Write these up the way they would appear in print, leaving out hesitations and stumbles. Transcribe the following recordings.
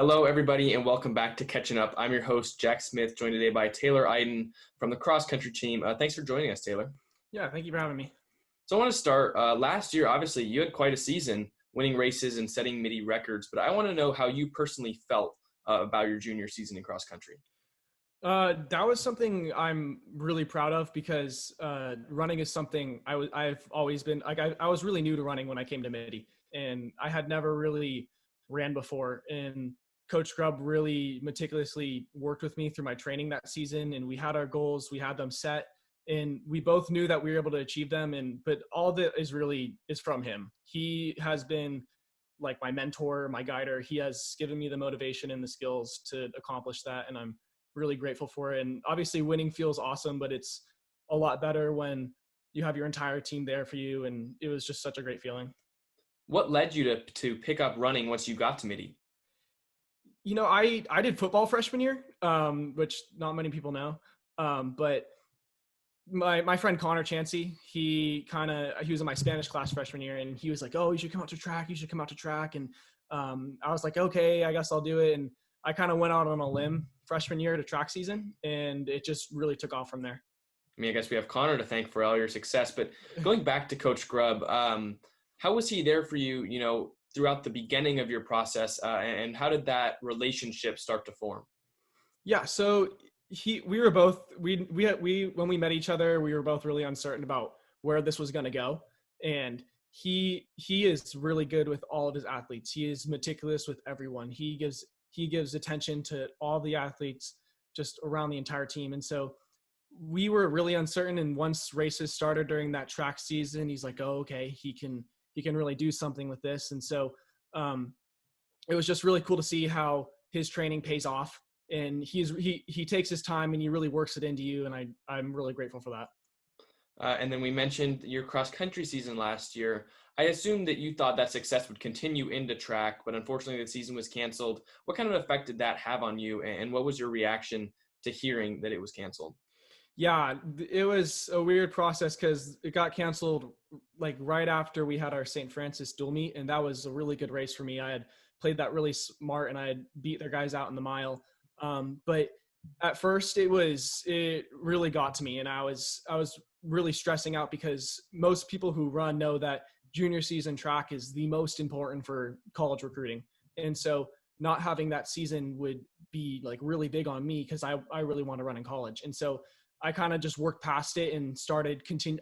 Hello, everybody, and welcome back to Catchin Up. I'm your host, Jack Smith, joined today by Taylor Iden from the cross-country team. Thanks for joining us, Taylor. Yeah, thank you for having me. So I want to start. Last year, obviously, you had quite a season, winning races and setting Mitty records, but I want to know how you personally felt about your junior season in cross-country. That was something I'm really proud of because running is something I've always been like. I was really new to running when I came to Mitty, and I had never really ran before. And Coach Grubb really meticulously worked with me through my training that season, and we had our goals, we had them set, and we both knew that we were able to achieve them. But all of it is from him. He has been like my mentor, my guider. He has given me the motivation and the skills to accomplish that, and I'm really grateful for it. And obviously winning feels awesome, but it's a lot better when you have your entire team there for you. And it was just such a great feeling. What led you to pick up running once you got to Mitty? You know, I did football freshman year, which not many people know. But my friend Connor Chansey, he was in my Spanish class freshman year, and he was like, "Oh, you should come out to track. You should come out to track." And I was like, "Okay, I guess I'll do it." And I kind of went out on a limb freshman year to track season, and it just really took off from there. I mean, I guess we have Connor to thank for all your success, but going back to Coach Grubb, how was he there for you, throughout the beginning of your process, and how did that relationship start to form? Yeah, so we were both when we met each other, we were both really uncertain about where this was going to go, and he is really good with all of his athletes. He is meticulous with everyone. He gives attention to all the athletes just around the entire team. And so we were really uncertain, and once races started during that track season, he's like, "Oh, okay, he can really do something with this." And so it was just really cool to see how his training pays off, and he takes his time and he really works it into you, and I'm really grateful for that. And then we mentioned your cross-country season last year. I assumed that you thought that success would continue into track, but unfortunately the season was canceled. What kind of effect did that have on you, and what was your reaction to hearing that it was canceled? Yeah, it was a weird process because it got canceled like right after we had our St. Francis dual meet, and that was a really good race for me. I had played that really smart, and I had beat their guys out in the mile. But at first, it really got to me, and I was really stressing out because most people who run know that junior season track is the most important for college recruiting, and so not having that season would be like really big on me because I really want to run in college, and so I kind of just worked past it and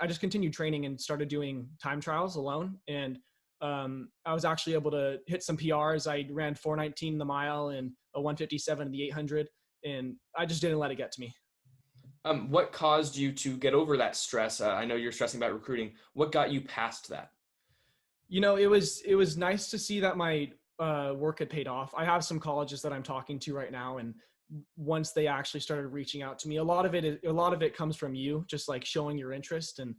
I just continued training and started doing time trials alone. And I was actually able to hit some PRs. I ran 4:19 the mile and a 1:57 in the 800. And I just didn't let it get to me. What caused you to get over that stress? I know you're stressing about recruiting. What got you past that? You know, it was nice to see that my work had paid off. I have some colleges that I'm talking to right now, and once they actually started reaching out to me, a lot of it comes from you, just like showing your interest. And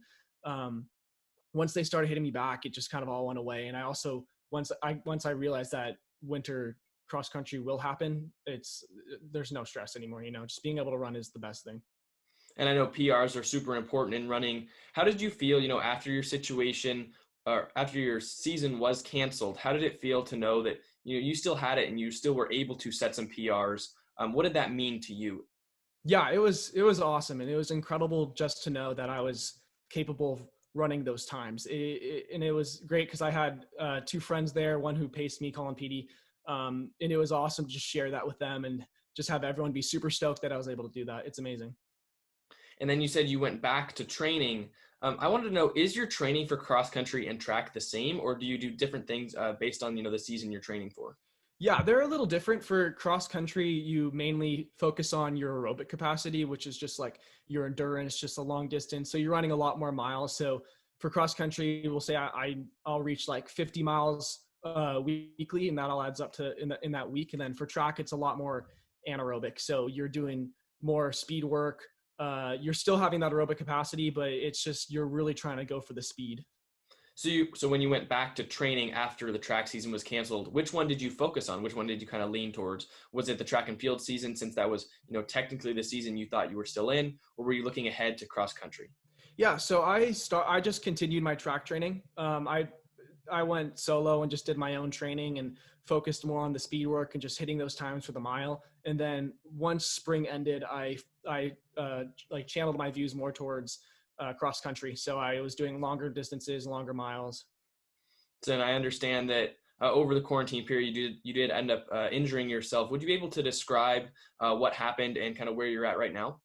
once they started hitting me back, it just kind of all went away. And I also, once I realized that winter cross country will happen, there's no stress anymore. Just being able to run is the best thing. And I know PRs are super important in running. How did you feel, after your situation or after your season was canceled? How did it feel to know that, you still had it and you still were able to set some PRs? What did that mean to you? Yeah, it was awesome. And it was incredible just to know that I was capable of running those times. And it was great because I had two friends there, one who paced me, Colin Petey. And it was awesome to just share that with them and just have everyone be super stoked that I was able to do that. It's amazing. And then you said you went back to training. I wanted to know, is your training for cross country and track the same, or do you do different things based on, the season you're training for? Yeah, they're a little different. For cross country, you mainly focus on your aerobic capacity, which is just like your endurance, just a long distance. So you're running a lot more miles. So for cross country, we'll say I'll reach like 50 miles weekly, and that all adds up to in that week. And then for track, it's a lot more anaerobic. So you're doing more speed work. You're still having that aerobic capacity, but it's just you're really trying to go for the speed. So when you went back to training after the track season was canceled, which one did you focus on? Which one did you kind of lean towards? Was it the track and field season, since that was, technically the season you thought you were still in, or were you looking ahead to cross country? Yeah, so I just continued my track training. I went solo and just did my own training and focused more on the speed work and just hitting those times for the mile. And then once spring ended, I like channeled my views more towards cross country. So I was doing longer distances, longer miles. So, and I understand that over the quarantine period, you did end up injuring yourself. Would you be able to describe what happened and kind of where you're at right now?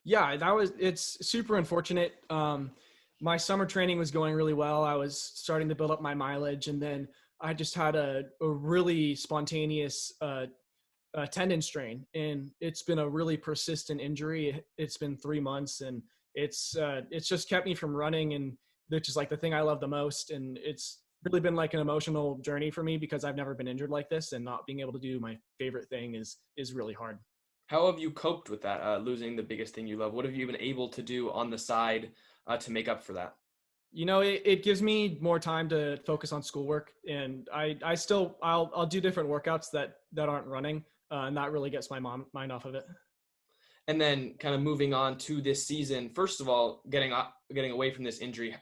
Yeah, it's super unfortunate. My summer training was going really well. I was starting to build up my mileage, and then I just had a really spontaneous tendon strain, and it's been a really persistent injury. It's been 3 months, and it's just kept me from running, and which is like the thing I love the most. And it's really been like an emotional journey for me because I've never been injured like this, and not being able to do my favorite thing is really hard. How have you coped with that, losing the biggest thing you love? What have you been able to do on the side to make up for that? It gives me more time to focus on schoolwork, and I'll do different workouts that aren't running, and that really gets my mind off of it. And then kind of moving on to this season, first of all, getting away from this injury,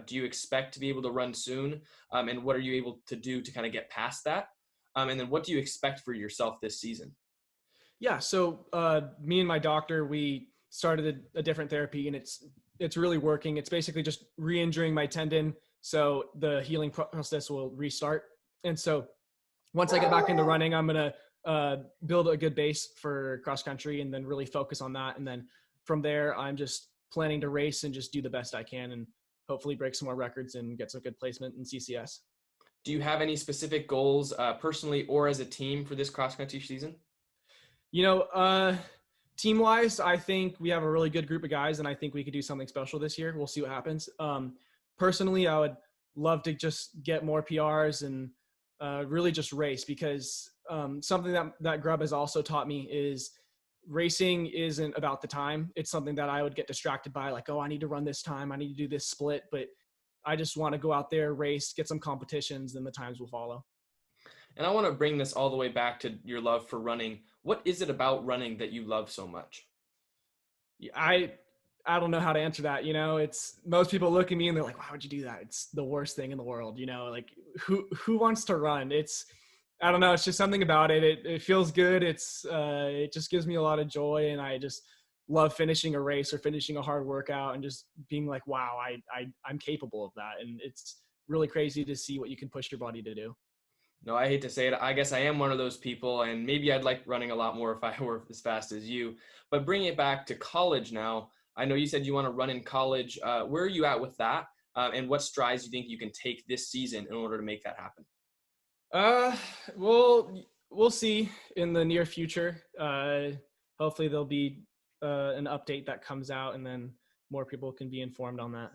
do you expect to be able to run soon? And what are you able to do to kind of get past that? And then what do you expect for yourself this season? Yeah, so me and my doctor, we started a different therapy, and it's really working. It's basically just re-injuring my tendon, so the healing process will restart. And so once I get back into running, I'm gonna build a good base for cross country, and then really focus on that. And then from there, I'm just planning to race and just do the best I can, and hopefully break some more records and get some good placement in CCS. Do you have any specific goals personally or as a team for this cross country season? You know, team wise, I think we have a really good group of guys, and I think we could do something special this year. We'll see what happens. Personally, I would love to just get more PRs and really just race, because something that Grubb has also taught me is racing isn't about the time. It's something that I would get distracted by, like, oh, I need to run this time, I need to do this split, but I just want to go out there, race, get some competitions, and the times will follow. And I want to bring this all the way back to your love for running. What is it about running that you love so much? I don't know how to answer that. It's most people look at me and they're like, why would you do that? It's the worst thing in the world. Like who wants to run? I don't know. It's just something about it. It feels good. It just gives me a lot of joy. And I just love finishing a race or finishing a hard workout and just being like, wow, I'm capable of that. And it's really crazy to see what you can push your body to do. No, I hate to say it. I guess I am one of those people, and maybe I'd like running a lot more if I were as fast as you. But bringing it back to college now, I know you said you want to run in college. Where are you at with that? And what strides do you think you can take this season in order to make that happen? We'll see in the near future. Hopefully there'll be an update that comes out, and then more people can be informed on that.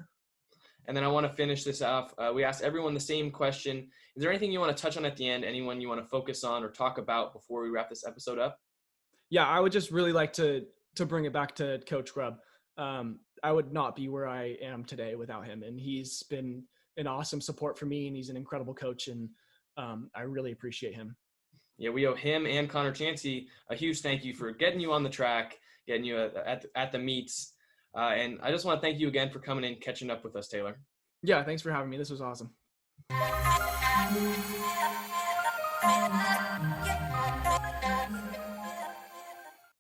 And then I want to finish this off. We asked everyone the same question. Is there anything you want to touch on at the end? Anyone you want to focus on or talk about before we wrap this episode up? Yeah, I would just really like to bring it back to Coach Grubb. I would not be where I am today without him, and he's been an awesome support for me, and he's an incredible coach, and I really appreciate him. Yeah, we owe him and Connor Chansey a huge thank you for getting you on the track, getting you at the meets. And I just want to thank you again for coming in, catching up with us, Taylor. Yeah, thanks for having me. This was awesome.